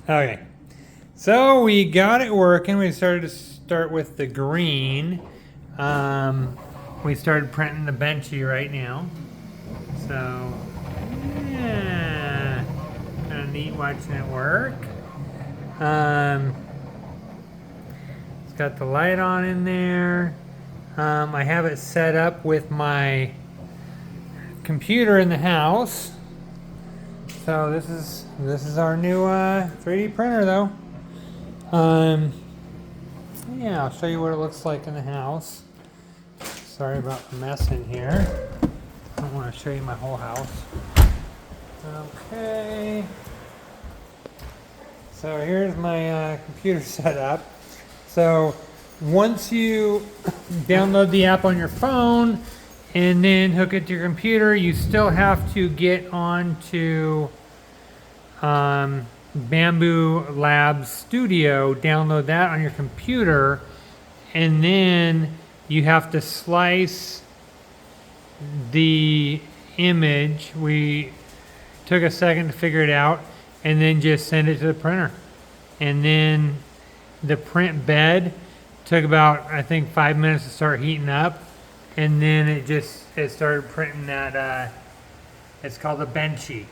Okay, so we got it working. We started to start with the green. We started printing the benchy right now. So, yeah, kind of neat watching it work. It's got the light on in there. I have it set up with my computer in the house. So this is our new 3D printer though. Yeah, I'll show you what it looks like in the house. Sorry about the mess in here. I don't want to show you my whole house. Okay. So here's my computer setup. So once you download the app on your phone and then hook it to your computer, you still have to get onto Bambu Labs Studio, download that on your computer, and then you have to slice the image. We took a second to figure it out, and then just send it to the printer. And then the print bed took about, I think, 5 minutes to start heating up, and then it started printing that. It's called a benchy.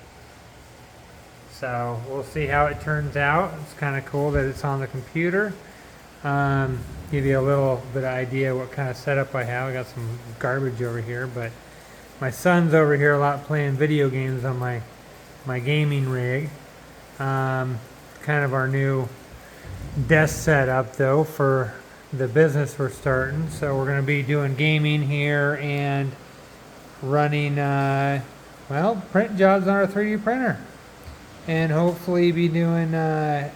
So we'll see how it turns out. It's kind of cool that it's on the computer. Give you a little bit of idea what kind of setup I have. I got some garbage over here, but my son's over here a lot playing video games on my gaming rig. Kind of our new desk setup though for the business we're starting. So we're going to be doing gaming here and running print jobs on our 3D printer, and hopefully be doing an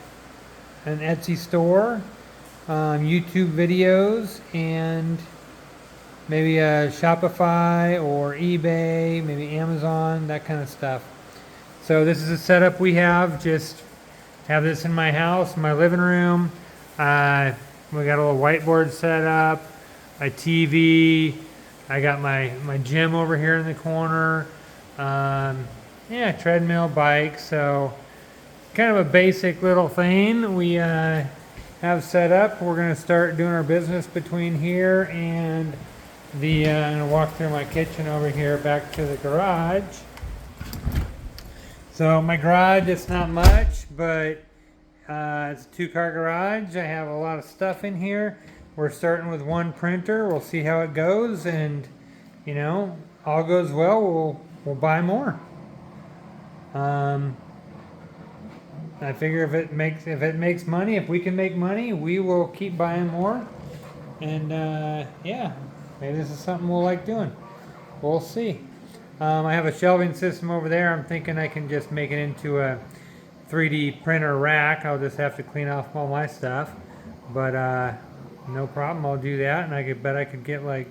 Etsy store, YouTube videos, and maybe a Shopify or eBay, maybe Amazon, that kind of stuff. So this is a setup we have. Just have this in my house, my living room. We got a little whiteboard set up, a TV. I got my gym over here in the corner. Yeah, treadmill, bike. So kind of a basic little thing we have set up. We're going to start doing our business between here and I'm going to walk through my kitchen over here back to the garage. So my garage, it's not much, but it's a 2-car garage. I have a lot of stuff in here. We're starting with one printer. We'll see how it goes, and all goes well, we'll buy more. I figure if it makes money, if we can make money, we will keep buying more. And yeah, maybe this is something we'll like doing. We'll see. I have a shelving system over there. I'm thinking I can just make it into a 3D printer rack. I'll just have to clean off all my stuff, but no problem. I'll do that, and I bet I could get like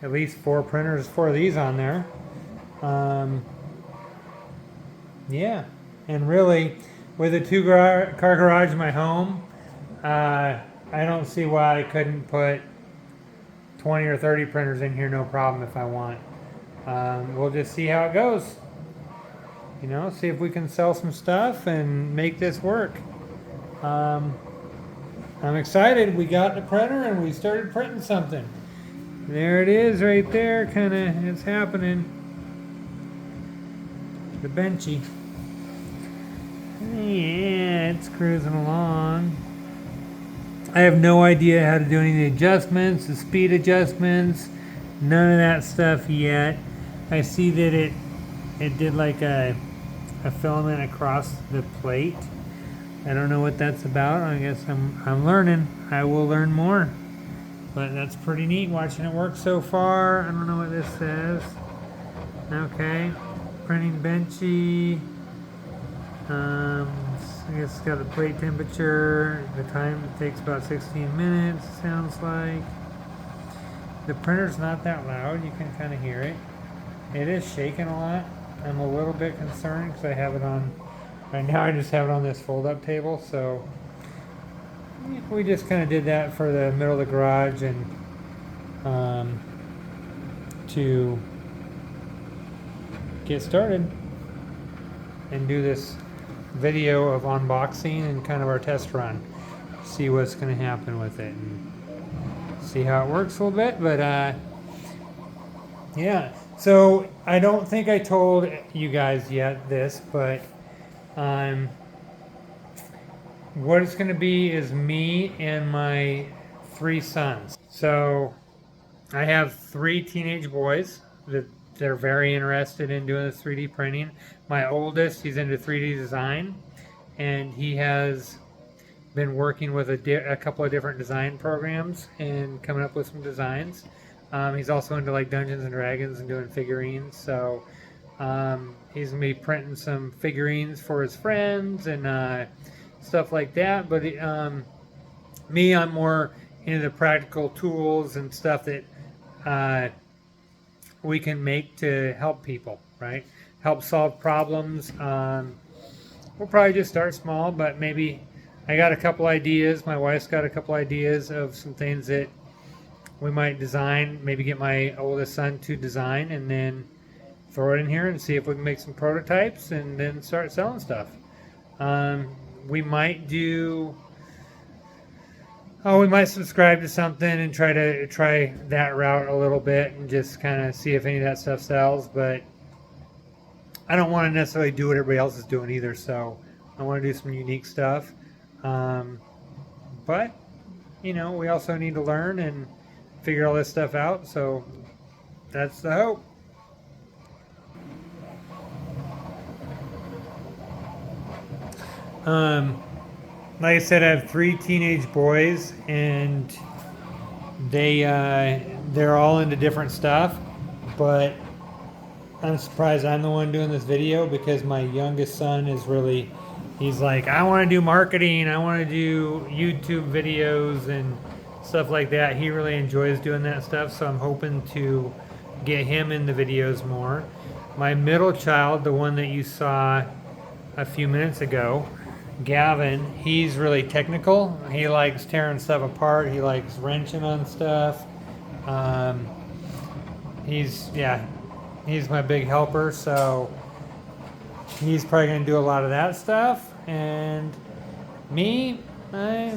at least 4 printers, 4 of these on there. Yeah, and really, with a 2-car garage in my home, I don't see why I couldn't put 20 or 30 printers in here, no problem if I want. We'll just see how it goes. See if we can sell some stuff and make this work. I'm excited. We got the printer and we started printing something. There it is right there, it's happening. The benchy. Yeah, it's cruising along. I have no idea how to do any of the adjustments, the speed adjustments, none of that stuff yet. I see that it did like a filament across the plate. I don't know what that's about. I guess I'm learning. I will learn more. But that's pretty neat watching it work so far. I don't know what this says. Okay. Printing benchy. I guess it's got the plate temperature. The time it takes about 16 minutes, sounds like. The printer's not that loud. You can kind of hear it. It is shaking a lot. I'm a little bit concerned because I have it on, right now I just have it on this fold-up table, so we just kind of did that for the middle of the garage and to get started and do this video of unboxing and kind of our test run. See what's going to happen with it and see how it works a little bit. But yeah, so I don't think I told you guys yet this, but what it's going to be is me and my 3 sons. So I have 3 teenage boys that they're very interested in doing this 3D printing. My oldest, he's into 3D design, and he has been working with a couple of different design programs and coming up with some designs. He's also into like Dungeons and Dragons and doing figurines. So he's gonna be printing some figurines for his friends and stuff like that. But me, I'm more into the practical tools and stuff that we can make to help people, right? Help solve problems. We'll probably just start small, but maybe I got a couple ideas. My wife's got a couple ideas of some things that we might design, maybe get my oldest son to design and then throw it in here and see if we can make some prototypes and then start selling stuff. We might do, we might subscribe to something and try that route a little bit and just kind of see if any of that stuff sells. But I don't want to necessarily do what everybody else is doing either, so I want to do some unique stuff. But, you know, we also need to learn and figure all this stuff out, so that's the hope. Like I said, I have 3 teenage boys, and they're all into different stuff, but I'm surprised I'm the one doing this video because my youngest son is really, he's like, I want to do marketing, I want to do YouTube videos and stuff like that. He really enjoys doing that stuff, so I'm hoping to get him in the videos more. My middle child, the one that you saw a few minutes ago, Gavin, he's really technical. He likes tearing stuff apart. He likes wrenching on stuff. He's my big helper, so he's probably going to do a lot of that stuff. And me, I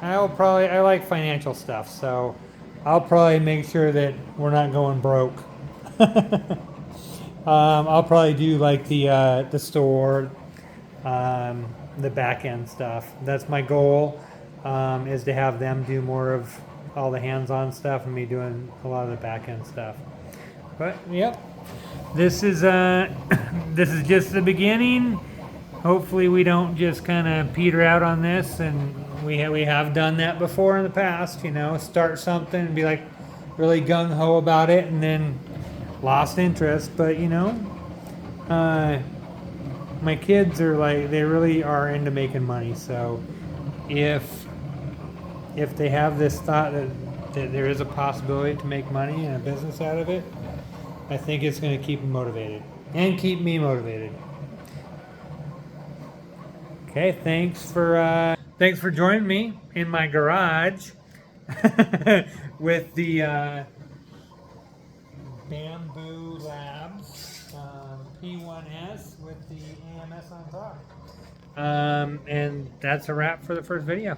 like financial stuff, so I'll probably make sure that we're not going broke. I'll probably do like the store, the back end stuff. That's my goal, is to have them do more of all the hands-on stuff and me doing a lot of the back end stuff. But yep, this is just the beginning. Hopefully we don't just kind of peter out on this, and we have done that before in the past, you know, start something and be like really gung-ho about it and then lost interest. But you know, my kids are like, they really are into making money, so if they have this thought that there is a possibility to make money and a business out of it, I think it's going to keep them motivated and keep me motivated. Okay, thanks for joining me in my garage with the Bambu Labs P1S with the AMS on top. And that's a wrap for the first video.